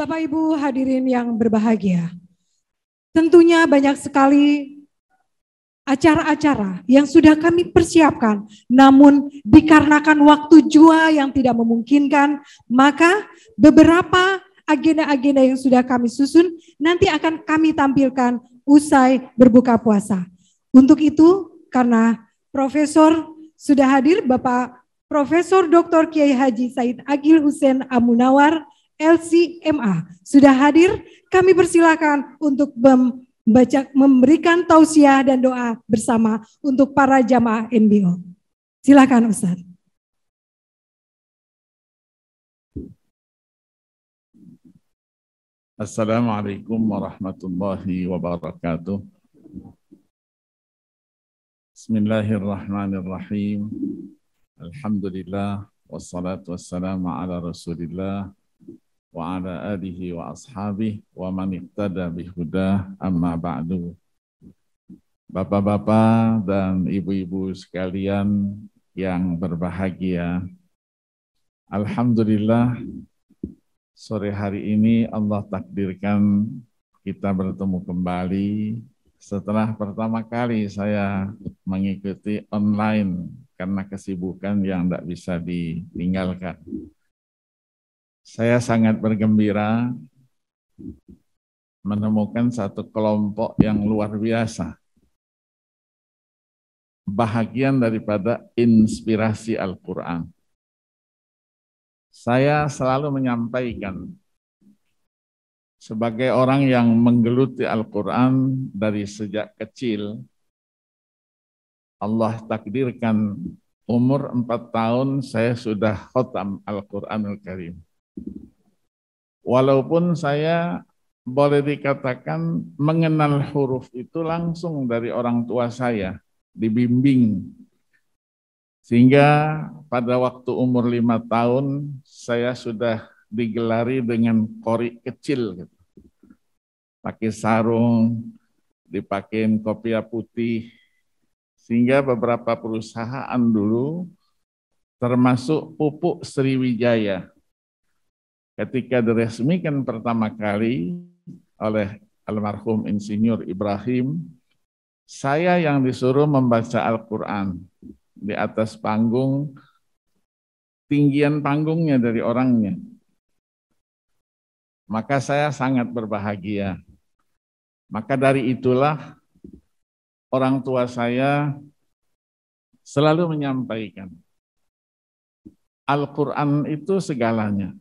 Bapak Ibu hadirin yang berbahagia, tentunya banyak sekali acara-acara yang sudah kami persiapkan, namun dikarenakan waktu jua yang tidak memungkinkan, maka beberapa agenda-agenda yang sudah kami susun nanti akan kami tampilkan usai berbuka puasa. Untuk itu, karena Profesor sudah hadir, Bapak Profesor Dr. Kiai Haji Said Agil Hussein Amunawar, LCMA, sudah hadir, kami persilakan untuk memberikan tausiah dan doa bersama untuk para jamaah NBO. Silakan Ustaz. Assalamualaikum warahmatullahi wabarakatuh. Bismillahirrahmanirrahim. Alhamdulillah wassalatu wassalamu ala Rasulillah wa ala alihi wa ashabihi wa man iqtada bihudah, amma ba'du. Bapak-bapak dan ibu-ibu sekalian yang berbahagia, alhamdulillah sore hari ini Allah takdirkan kita bertemu kembali setelah pertama kali saya mengikuti online karena kesibukan yang tidak bisa ditinggalkan. Saya sangat bergembira menemukan satu kelompok yang luar biasa, bahagian daripada inspirasi Al-Quran. Saya selalu menyampaikan, sebagai orang yang menggeluti Al-Quran dari sejak kecil, Allah takdirkan umur 4 tahun saya sudah khatam Al-Quranul Karim. Walaupun saya boleh dikatakan mengenal huruf itu langsung dari orang tua saya, dibimbing. Sehingga pada waktu umur 5 tahun saya sudah digelari dengan qori kecil, gitu. Pakai sarung, dipakein kopiah putih, sehingga beberapa perusahaan dulu, termasuk Pupuk Sriwijaya, ketika diresmikan pertama kali oleh almarhum Insinyur Ibrahim, saya yang disuruh membaca Al-Quran di atas panggung, tinggian panggungnya dari orangnya. Maka saya sangat berbahagia. Maka dari itulah orang tua saya selalu menyampaikan, Al-Quran itu segalanya.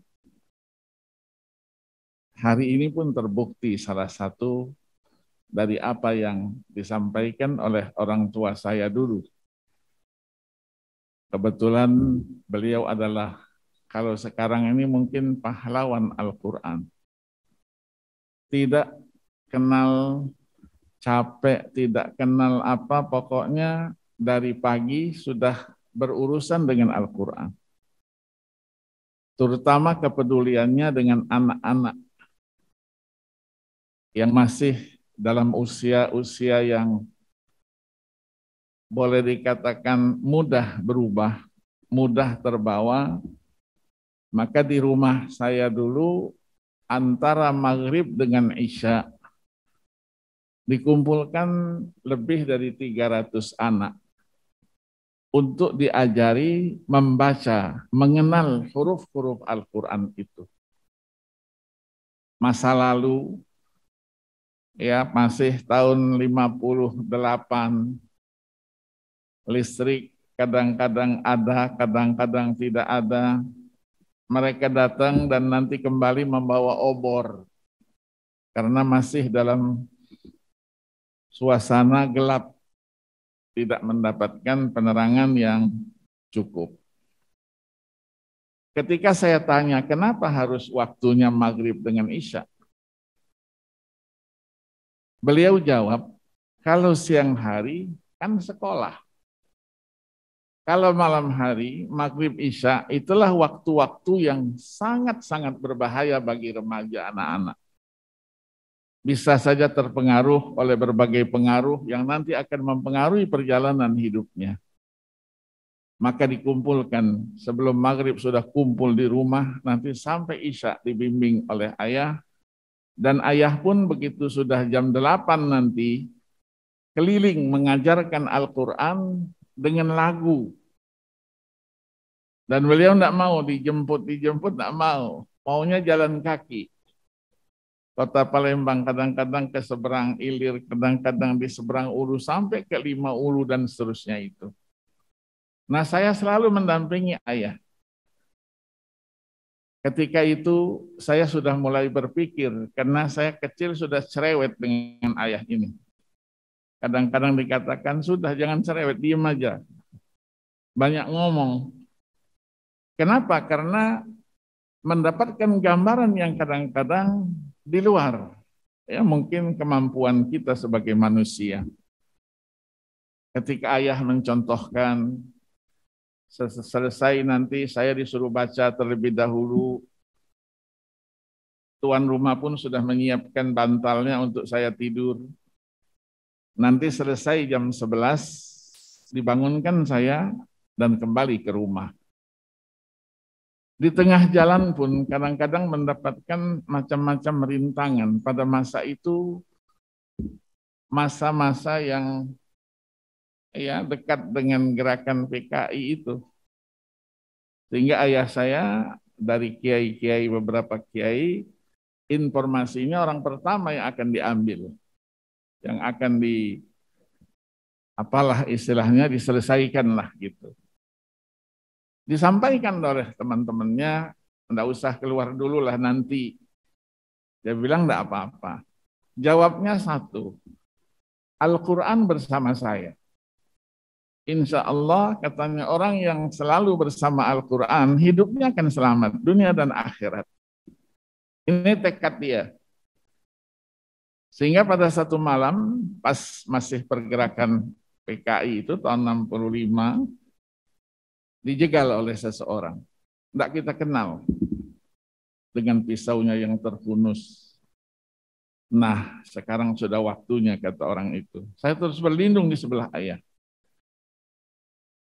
Hari ini pun terbukti salah satu dari apa yang disampaikan oleh orang tua saya dulu. Kebetulan beliau adalah, kalau sekarang ini mungkin pahlawan Al-Quran. Tidak kenal capek, tidak kenal apa, pokoknya dari pagi sudah berurusan dengan Al-Quran. Terutama kepeduliannya dengan anak-anak yang masih dalam usia-usia yang boleh dikatakan mudah berubah, mudah terbawa. Maka di rumah saya dulu antara maghrib dengan isya dikumpulkan lebih dari 300 anak untuk diajari membaca, mengenal huruf-huruf Al-Quran itu. Masa lalu, ya masih tahun 58, listrik kadang-kadang ada, kadang-kadang tidak ada. Mereka datang dan nanti kembali membawa obor, karena masih dalam suasana gelap, tidak mendapatkan penerangan yang cukup. Ketika saya tanya, kenapa harus waktunya maghrib dengan isya? Beliau jawab, kalau siang hari kan sekolah. Kalau malam hari, maghrib isya, itulah waktu-waktu yang sangat-sangat berbahaya bagi remaja anak-anak. Bisa saja terpengaruh oleh berbagai pengaruh yang nanti akan mempengaruhi perjalanan hidupnya. Maka dikumpulkan, sebelum maghrib sudah kumpul di rumah, nanti sampai isya dibimbing oleh ayah. Dan ayah pun begitu sudah jam 8 nanti, keliling mengajarkan Al-Quran dengan lagu. Dan beliau tidak mau dijemput tidak mau. Maunya jalan kaki. Kota Palembang kadang-kadang ke seberang Ilir, kadang-kadang di seberang Ulu, sampai ke 5 Ulu dan seterusnya itu. Nah, saya selalu mendampingi ayah. Ketika itu saya sudah mulai berpikir, karena saya kecil sudah cerewet dengan ayah ini. Kadang-kadang dikatakan, sudah jangan cerewet, diam aja. Banyak ngomong. Kenapa? Karena mendapatkan gambaran yang kadang-kadang di luar. Ya, mungkin kemampuan kita sebagai manusia. Ketika ayah mencontohkan, selesai nanti saya disuruh baca terlebih dahulu. Tuan rumah pun sudah menyiapkan bantalnya untuk saya tidur. Nanti selesai jam 11, dibangunkan saya dan kembali ke rumah. Di tengah jalan pun kadang-kadang mendapatkan macam-macam rintangan. Pada masa itu, masa-masa yang ya dekat dengan gerakan PKI itu. Sehingga ayah saya dari kiai-kiai, beberapa kiai, informasinya orang pertama yang akan diambil. Yang akan apalah istilahnya, diselesaikan lah gitu. Disampaikan oleh teman-temannya, enggak usah keluar dulu lah nanti. Dia bilang enggak apa-apa. Jawabnya satu, Al-Quran bersama saya. Insya Allah katanya orang yang selalu bersama Al-Quran, hidupnya akan selamat, dunia dan akhirat. Ini tekad dia. Sehingga pada satu malam, pas masih pergerakan PKI itu tahun 65, dijegal oleh seseorang. Tidak kita kenal. Dengan pisaunya yang terhunus. Nah, sekarang sudah waktunya, kata orang itu. Saya terus berlindung di sebelah ayah.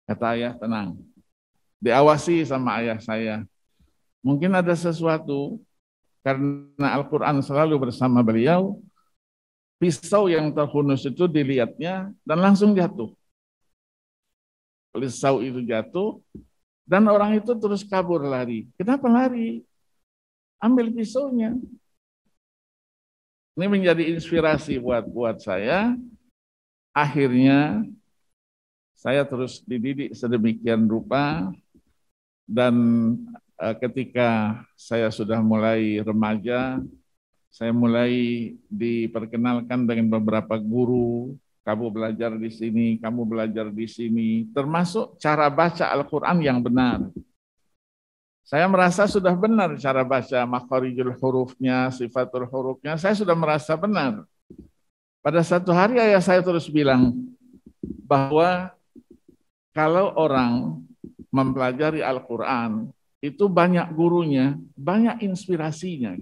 Kata ayah, tenang. Diawasi sama ayah saya. Mungkin ada sesuatu, karena Al-Quran selalu bersama beliau, pisau yang terhunus itu dilihatnya dan langsung jatuh. Pisau itu jatuh, dan orang itu terus kabur lari. Kenapa lari? Ambil pisaunya. Ini menjadi inspirasi buat saya. Akhirnya saya terus dididik sedemikian rupa, dan ketika saya sudah mulai remaja, saya mulai diperkenalkan dengan beberapa guru. Kamu belajar di sini, kamu belajar di sini, termasuk cara baca Al-Quran yang benar. Saya merasa sudah benar cara baca makharijul hurufnya, sifatul hurufnya, saya sudah merasa benar. Pada satu hari ayah saya terus bilang bahwa kalau orang mempelajari Al-Quran, itu banyak gurunya, banyak inspirasinya,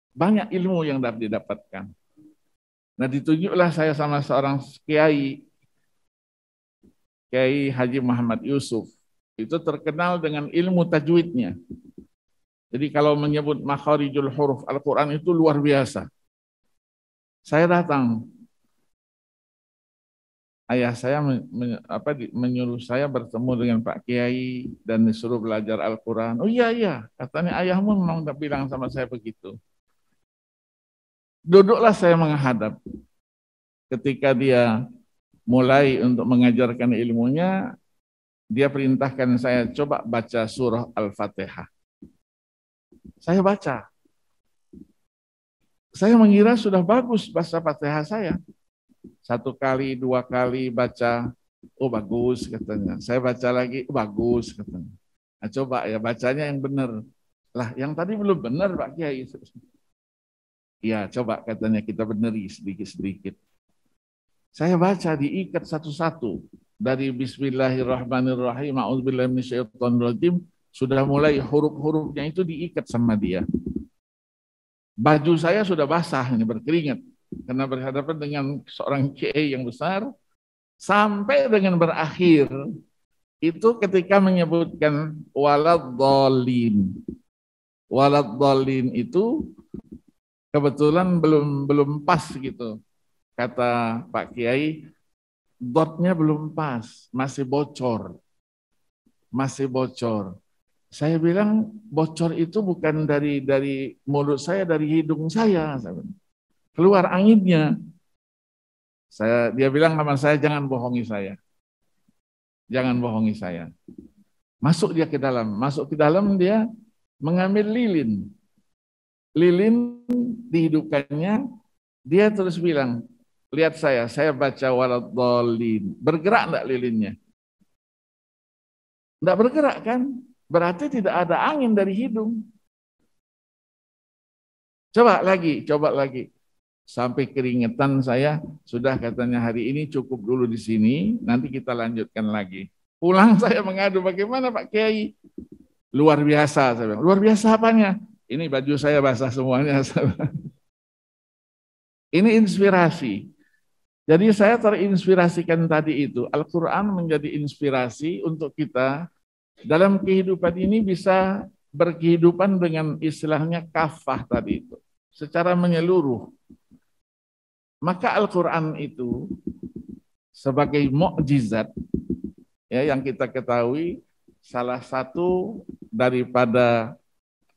banyak ilmu yang dapat didapatkan. Nah, ditunjuklah saya sama seorang Kiai Haji Muhammad Yusuf. Itu terkenal dengan ilmu tajwidnya. Jadi kalau menyebut makharijul huruf Al-Quran itu luar biasa. Saya datang. Ayah saya menyuruh saya bertemu dengan Pak Kiai dan disuruh belajar Al-Quran. Oh iya, katanya ayahmu memang bilang sama saya begitu. Duduklah saya menghadap. Ketika dia mulai untuk mengajarkan ilmunya, dia perintahkan saya coba baca surah Al-Fatihah. Saya baca. Saya mengira sudah bagus bahasa Fatihah saya. 1 kali, 2 kali baca, oh bagus katanya. Saya baca lagi, oh, bagus katanya. Nah, coba ya bacanya yang benar. Lah, yang tadi belum benar Pak Kiai. Ya, coba katanya kita beneri sedikit-sedikit. Saya baca diikat satu-satu. Dari Bismillahirrahmanirrahim, A'udzubillahi minasyaitonirrajim, sudah mulai huruf-hurufnya itu diikat sama dia. Baju saya sudah basah, ini berkeringat. Karena berhadapan dengan seorang kiai yang besar, sampai dengan berakhir, itu ketika menyebutkan waladhdallin. Waladhdallin itu kebetulan belum pas gitu. Kata Pak Kiai, dotnya belum pas, masih bocor. Masih bocor. Saya bilang bocor itu bukan dari mulut saya, dari hidung saya. Keluar anginnya. Dia bilang sama saya, jangan bohongi saya. Jangan bohongi saya. Masuk dia ke dalam. Masuk ke dalam dia mengambil lilin. Lilin dihidupkannya, dia terus bilang, lihat saya baca waladhdallin. Bergerak enggak lilinnya? Enggak bergerak kan? Berarti tidak ada angin dari hidung. Coba lagi. Sampai keringetan saya, sudah katanya hari ini cukup dulu di sini, nanti kita lanjutkan lagi. Pulang saya mengadu, bagaimana Pak Kiai? Luar biasa, saya bilang. Luar biasa apanya? Ini baju saya basah semuanya. Ini inspirasi. Jadi saya terinspirasikan tadi itu, Al-Quran menjadi inspirasi untuk kita dalam kehidupan ini bisa berkehidupan dengan istilahnya kafah tadi itu, secara menyeluruh. Maka Al-Quran itu sebagai mukjizat ya, yang kita ketahui salah satu daripada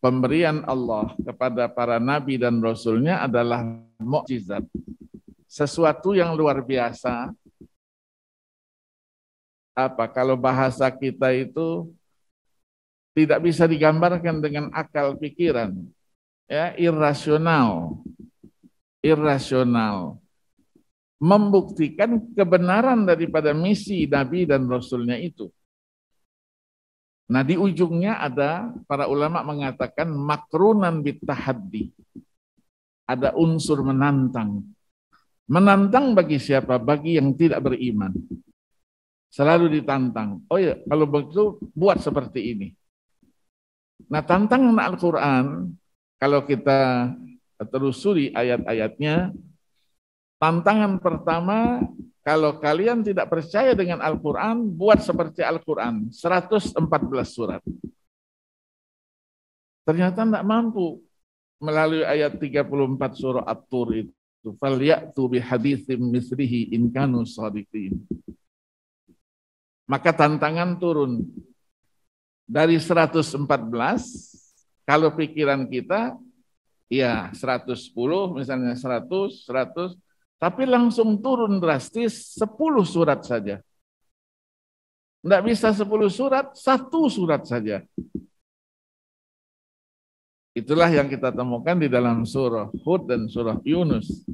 pemberian Allah kepada para nabi dan rasulnya adalah mukjizat. Sesuatu yang luar biasa. Kalau bahasa kita itu tidak bisa digambarkan dengan akal pikiran, ya, irrasional, membuktikan kebenaran daripada misi Nabi dan Rasulnya itu. Nah, di ujungnya ada para ulama mengatakan makrunan bitahaddi. Ada unsur menantang. Menantang bagi siapa? Bagi yang tidak beriman. Selalu ditantang. Oh ya, kalau begitu buat seperti ini. Nah, tantangan Al-Quran, kalau kita telusuri ayat-ayatnya, tantangan pertama, kalau kalian tidak percaya dengan Al-Quran, buat seperti Al-Quran, 114 surat. Ternyata tidak mampu melalui ayat 34 surah At-Tur itu. Falyatu bihaditsim mislihi in kanu shadiqin. Maka tantangan turun dari 114, kalau pikiran kita ya 110, misalnya 100, tapi langsung turun drastis 10 surat saja. Tidak bisa 10 surat, 1 surat saja. Itulah yang kita temukan di dalam surah Hud dan surah Yunus.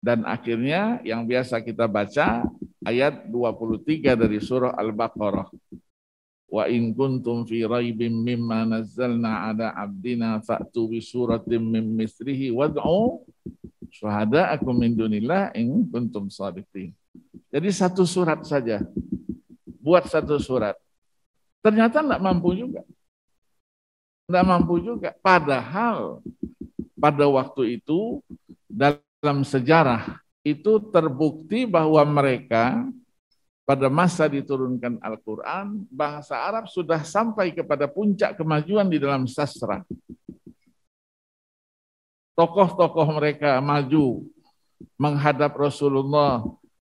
Dan akhirnya yang biasa kita baca ayat 23 dari surah Al-Baqarah. Wa in kuntum fi raibim mimma nazzalna ala abdina fa'tu bi suratin min mislihi wad'u syuhada'akum min dunillah in kuntum shadiqin. Jadi 1 surat saja. Buat 1 surat. Ternyata enggak mampu juga. Enggak mampu juga. Padahal pada waktu itu dalam sejarah itu terbukti bahwa mereka pada masa diturunkan Al-Quran, bahasa Arab sudah sampai kepada puncak kemajuan di dalam sastra. Tokoh-tokoh mereka maju menghadap Rasulullah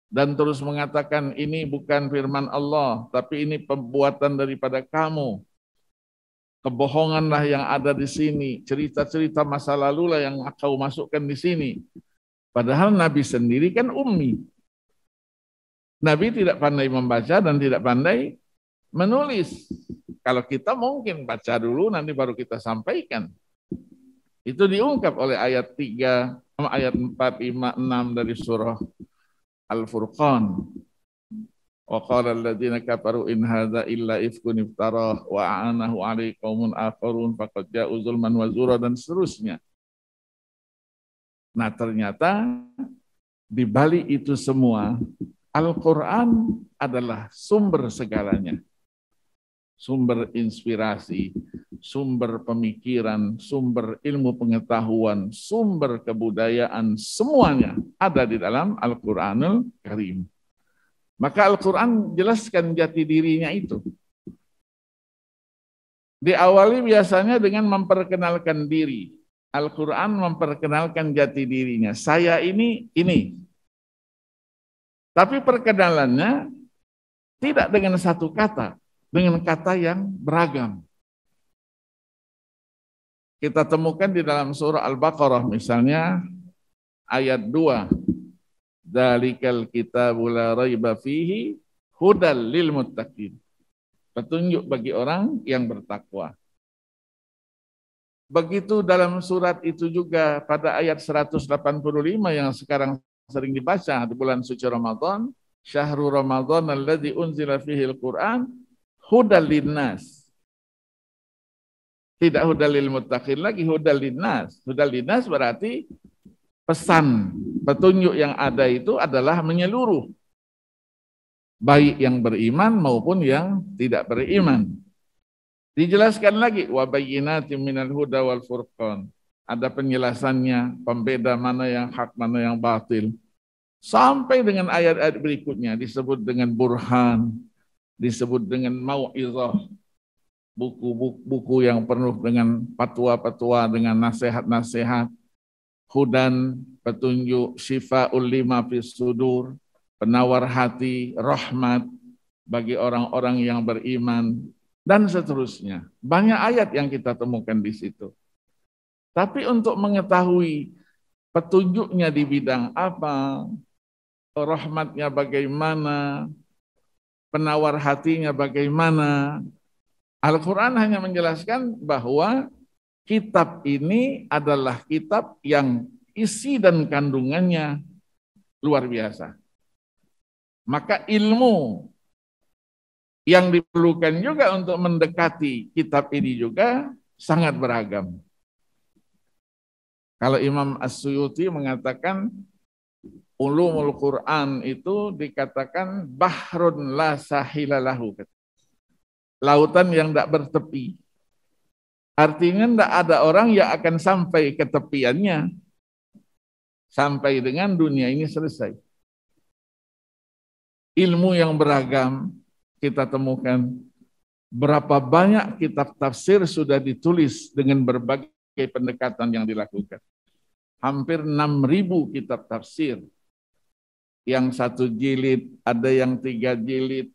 dan terus mengatakan ini bukan firman Allah, tapi ini pembuatan daripada kamu. Kebohonganlah yang ada di sini, cerita-cerita masa lalu lah yang kau masukkan di sini. Padahal Nabi sendiri kan ummi. Nabi tidak pandai membaca dan tidak pandai menulis. Kalau kita mungkin baca dulu nanti baru kita sampaikan. Itu diungkap oleh ayat 3, ayat 4, 5, 6 dari surah Al-Furqan. Wa qala alladziina kafaru in hadza illa ifkun iftarah wa a'anahu 'alaihi qaumun akharun faqad ja'u zulman wa zura dan seterusnya. Nah, ternyata di balik itu semua Al-Quran adalah sumber segalanya. Sumber inspirasi, sumber pemikiran, sumber ilmu pengetahuan, sumber kebudayaan, semuanya ada di dalam Al-Quranul Karim. Maka Al-Quran jelaskan jati dirinya itu. Diawali biasanya dengan memperkenalkan diri. Al-Quran memperkenalkan jati dirinya. Saya ini. Tapi perkenalannya tidak dengan satu kata, dengan kata yang beragam. Kita temukan di dalam surah Al-Baqarah misalnya ayat 2. Dzalikal kitabu la raiba fihi hudal lil muttaqin. Petunjuk bagi orang yang bertakwa. Begitu dalam surat itu juga pada ayat 185 yang sekarang sering dibaca di bulan suci Ramadan, syahrul Ramadan alladzi unzila fihi al-Qur'an hudal linnas. Tidak hudal lil muttaqin lagi, hudal linnas. Hudal linnas berarti pesan, petunjuk yang ada itu adalah menyeluruh. Baik yang beriman maupun yang tidak beriman. Dijelaskan lagi, wa bayyinatin minal huda wal furqan. Ada penjelasannya, pembeda mana yang hak, mana yang batil. Sampai dengan ayat-ayat berikutnya disebut dengan burhan, disebut dengan mau'izah, buku-buku yang penuh dengan fatwa-fatwa, dengan nasihat-nasihat, hudan, petunjuk, syifa'ul lima fis sudur, penawar hati, rahmat bagi orang-orang yang beriman, dan seterusnya. Banyak ayat yang kita temukan di situ. Tapi untuk mengetahui petunjuknya di bidang apa, rahmatnya bagaimana, penawar hatinya bagaimana, Al-Quran hanya menjelaskan bahwa kitab ini adalah kitab yang isi dan kandungannya luar biasa. Maka ilmu yang diperlukan juga untuk mendekati kitab ini juga sangat beragam. Kalau Imam As-Suyuti mengatakan ulumul Quran itu dikatakan bahrun la sahilalahu. Lautan yang tidak bertepi. Artinya tidak ada orang yang akan sampai ke tepiannya. Sampai dengan dunia ini selesai. Ilmu yang beragam kita temukan. Berapa banyak kitab tafsir sudah ditulis dengan berbagai pendekatan yang dilakukan. Hampir 6.000 kitab tafsir. Yang 1 jilid, ada yang 3 jilid,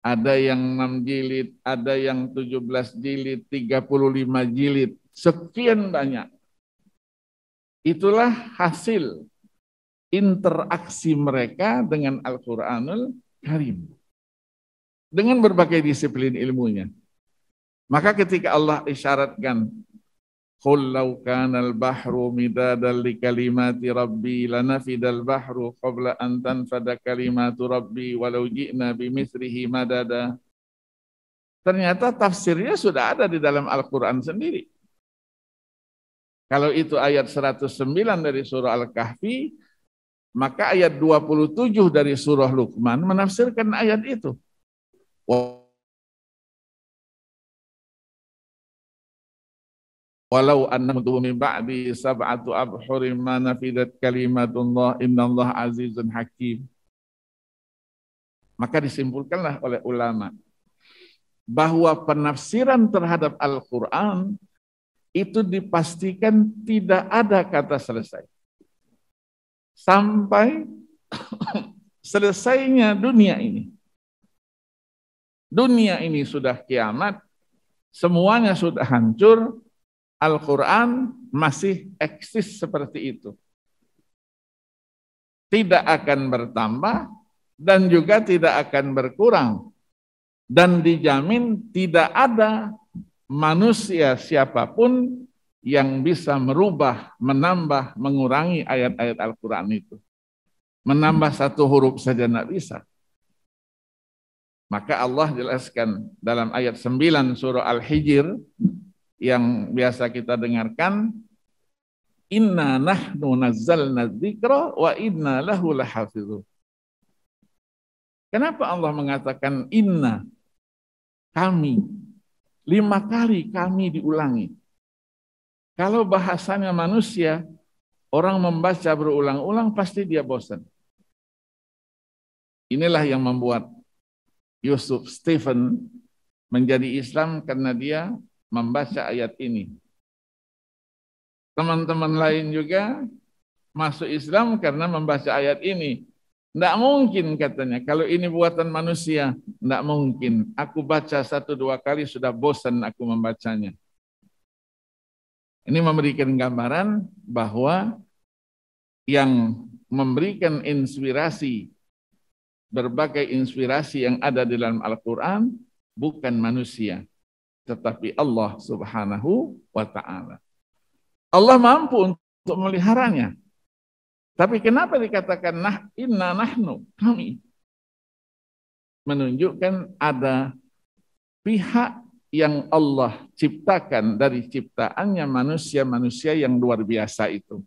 ada yang 6 jilid, ada yang 17 jilid, 35 jilid, sekian banyak. Itulah hasil interaksi mereka dengan Al-Quranul Karim. Dengan berbagai disiplin ilmunya. Maka ketika Allah isyaratkan, Qul law kanal bahru midadan li kalimati rabbi lanafidal bahru qabla an tanfada kalimatu rabbi walau ji'na bimithlihi madada. Ternyata tafsirnya sudah ada di dalam Al-Quran sendiri. Kalau itu ayat 109 dari surah Al-Kahfi, maka ayat 27 dari surah Luqman menafsirkan ayat itu. Walau annahum min ba'di sab'atu abhurin ma nafidat kalimatullah innallaha azizun hakim. Maka disimpulkanlah oleh ulama bahwa penafsiran terhadap Al-Quran itu dipastikan tidak ada kata selesai. Sampai selesainya dunia ini. Dunia ini sudah kiamat, semuanya sudah hancur, Al-Quran masih eksis seperti itu. Tidak akan bertambah dan juga tidak akan berkurang. Dan dijamin tidak ada manusia siapapun yang bisa merubah, menambah, mengurangi ayat-ayat Al-Quran itu. Menambah 1 huruf saja tidak bisa. Maka Allah jelaskan dalam ayat 9 surah Al-Hijr, yang biasa kita dengarkan, inna nahnu nazzalna dzikra wa inna lahu lahafizun. Kenapa Allah mengatakan inna? Kami. 5 kali kami diulangi. Kalau bahasanya manusia, orang membaca berulang-ulang pasti dia bosan. Inilah yang membuat Yusuf Stephen menjadi Islam karena dia membaca ayat ini. Teman-teman lain juga masuk Islam karena membaca ayat ini. Tidak mungkin katanya, kalau ini buatan manusia, tidak mungkin. Aku baca 1-2 kali sudah bosan aku membacanya. Ini memberikan gambaran bahwa yang memberikan inspirasi, berbagai inspirasi yang ada di dalam Al-Quran, bukan manusia, tetapi Allah Subhanahu wa Ta'ala. Allah mampu untuk meliharanya. Tapi kenapa dikatakan inna nahnu, kami? Menunjukkan ada pihak yang Allah ciptakan dari ciptaannya manusia-manusia yang luar biasa itu.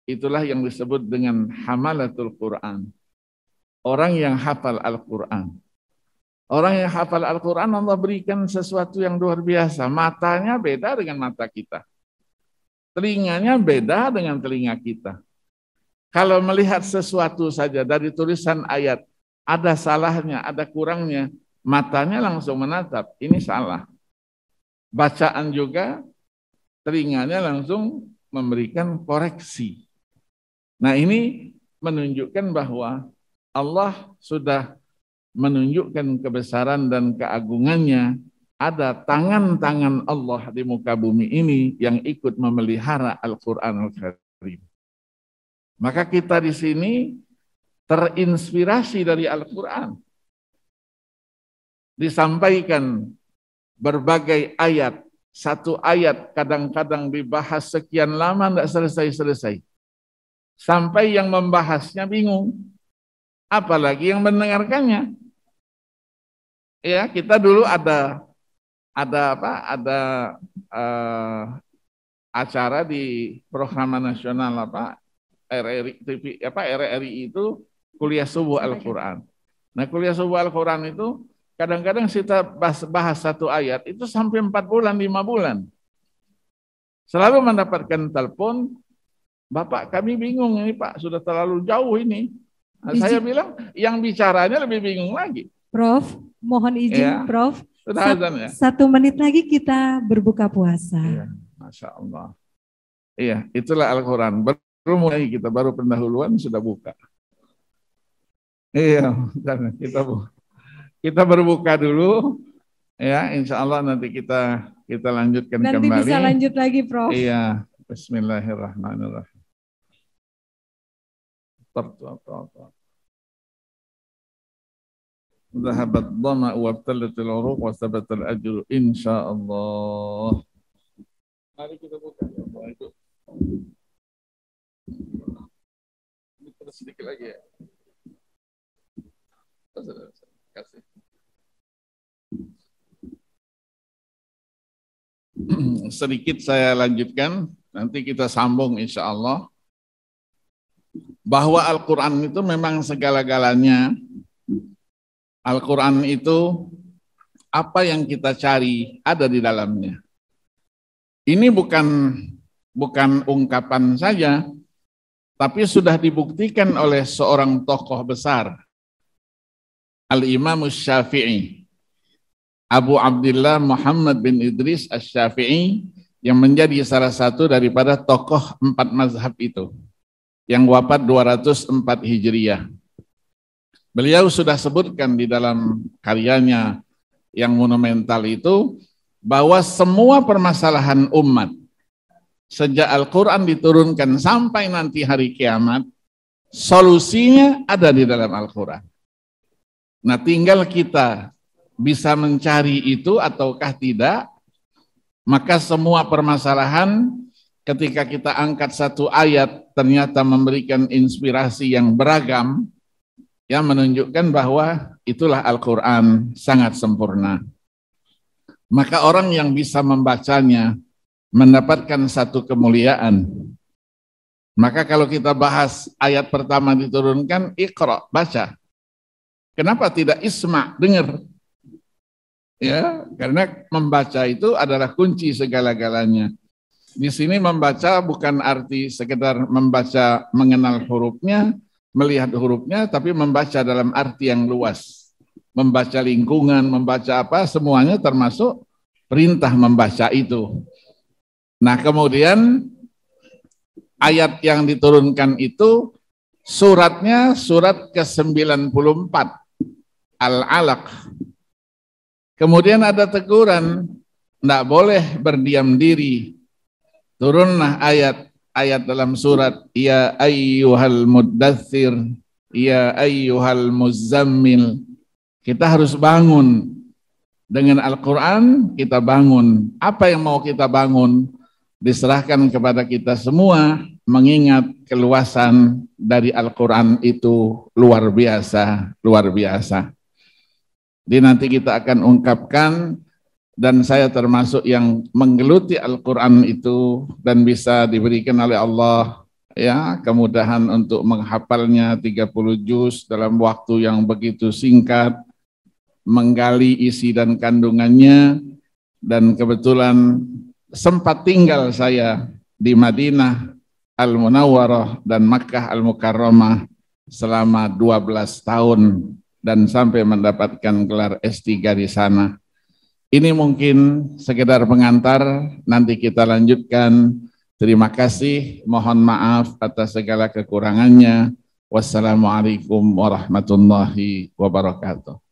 Itulah yang disebut dengan hamalatul Quran. Orang yang hafal Al-Quran. Orang yang hafal Al-Quran Allah berikan sesuatu yang luar biasa. Matanya beda dengan mata kita. Telinganya beda dengan telinga kita. Kalau melihat sesuatu saja dari tulisan ayat, ada salahnya, ada kurangnya, matanya langsung menatap, ini salah. Bacaan juga, telinganya langsung memberikan koreksi. Nah ini menunjukkan bahwa Allah sudah menunjukkan kebesaran dan keagungannya. Ada tangan-tangan Allah di muka bumi ini yang ikut memelihara Al-Quran Al-Karim. Maka kita di sini terinspirasi dari Al-Quran. Disampaikan berbagai ayat. Satu ayat kadang-kadang dibahas sekian lama tidak selesai-selesai. Sampai yang membahasnya bingung. Apalagi yang mendengarkannya. Ya, kita dulu ada acara di program nasional RRI itu kuliah subuh Al-Quran. Nah, kuliah subuh Al-Quran itu kadang-kadang kita bahas satu ayat itu sampai 4 bulan, 5 bulan. Selalu mendapatkan telepon, Bapak kami bingung ini Pak, sudah terlalu jauh ini. Nah, saya bilang yang bicaranya lebih bingung lagi. Prof, mohon izin ya. Prof. Sudah azan ya? 1 menit lagi kita berbuka puasa. Iya, Masya Allah. Iya, itulah Al-Quran. Baru mulai baru pendahuluan sudah buka. Iya, kita berbuka dulu. Ya, insya Allah nanti kita lanjutkan nanti kembali. Nanti bisa lanjut lagi, Prof. Iya, Bismillahirrahmanirrahim. Dhahabat dhama wa abtalatil uruq wa sabatal ajru insyaallah. Mari kita buka itu. Terus sedikit lagi ya. Kasih. Sedikit saya lanjutkan, nanti kita sambung insya Allah. Bahwa Al-Quran itu memang segala-galanya. Al-Quran itu apa yang kita cari ada di dalamnya. Ini bukan ungkapan saja, tapi sudah dibuktikan oleh seorang tokoh besar, Al-Imam Syafi'i, Abu Abdullah Muhammad bin Idris Asy-Syafi'i, yang menjadi salah satu daripada tokoh 4 mazhab itu, yang wafat 204 Hijriah. Beliau sudah sebutkan di dalam karyanya yang monumental itu, bahwa semua permasalahan umat, sejak Al-Quran diturunkan sampai nanti hari kiamat, solusinya ada di dalam Al-Quran. Nah, tinggal kita bisa mencari itu ataukah tidak, maka semua permasalahan ketika kita angkat satu ayat ternyata memberikan inspirasi yang beragam, yang menunjukkan bahwa itulah Al-Quran sangat sempurna. Maka orang yang bisa membacanya mendapatkan satu kemuliaan. Maka kalau kita bahas ayat pertama diturunkan, Iqra, baca. Kenapa tidak isma, dengar? Ya, karena membaca itu adalah kunci segala-galanya. Di sini membaca bukan arti sekedar membaca mengenal hurufnya, melihat hurufnya, tapi membaca dalam arti yang luas. Membaca lingkungan, membaca apa, semuanya termasuk perintah membaca itu. Nah, kemudian ayat yang diturunkan itu suratnya surat ke-94, Al-Alaq. Kemudian ada teguran, tidak boleh berdiam diri. Turunlah ayat dalam surat, ya ayyuhal muddathir, ya ayyuhal muzammil. Kita harus bangun. Dengan Al-Quran kita bangun. Apa yang mau kita bangun? Diserahkan kepada kita semua, mengingat keluasan dari Al-Quran itu luar biasa, luar biasa. Jadi nanti kita akan ungkapkan, dan saya termasuk yang menggeluti Al-Quran itu dan bisa diberikan oleh Allah ya kemudahan untuk menghafalnya 30 juz dalam waktu yang begitu singkat, menggali isi dan kandungannya, dan kebetulan sempat tinggal saya di Madinah Al-Munawwarah dan Makkah Al-Mukarramah selama 12 tahun dan sampai mendapatkan gelar S3 di sana. Ini mungkin sekedar pengantar, nanti kita lanjutkan. Terima kasih, mohon maaf atas segala kekurangannya. Wassalamualaikum warahmatullahi wabarakatuh.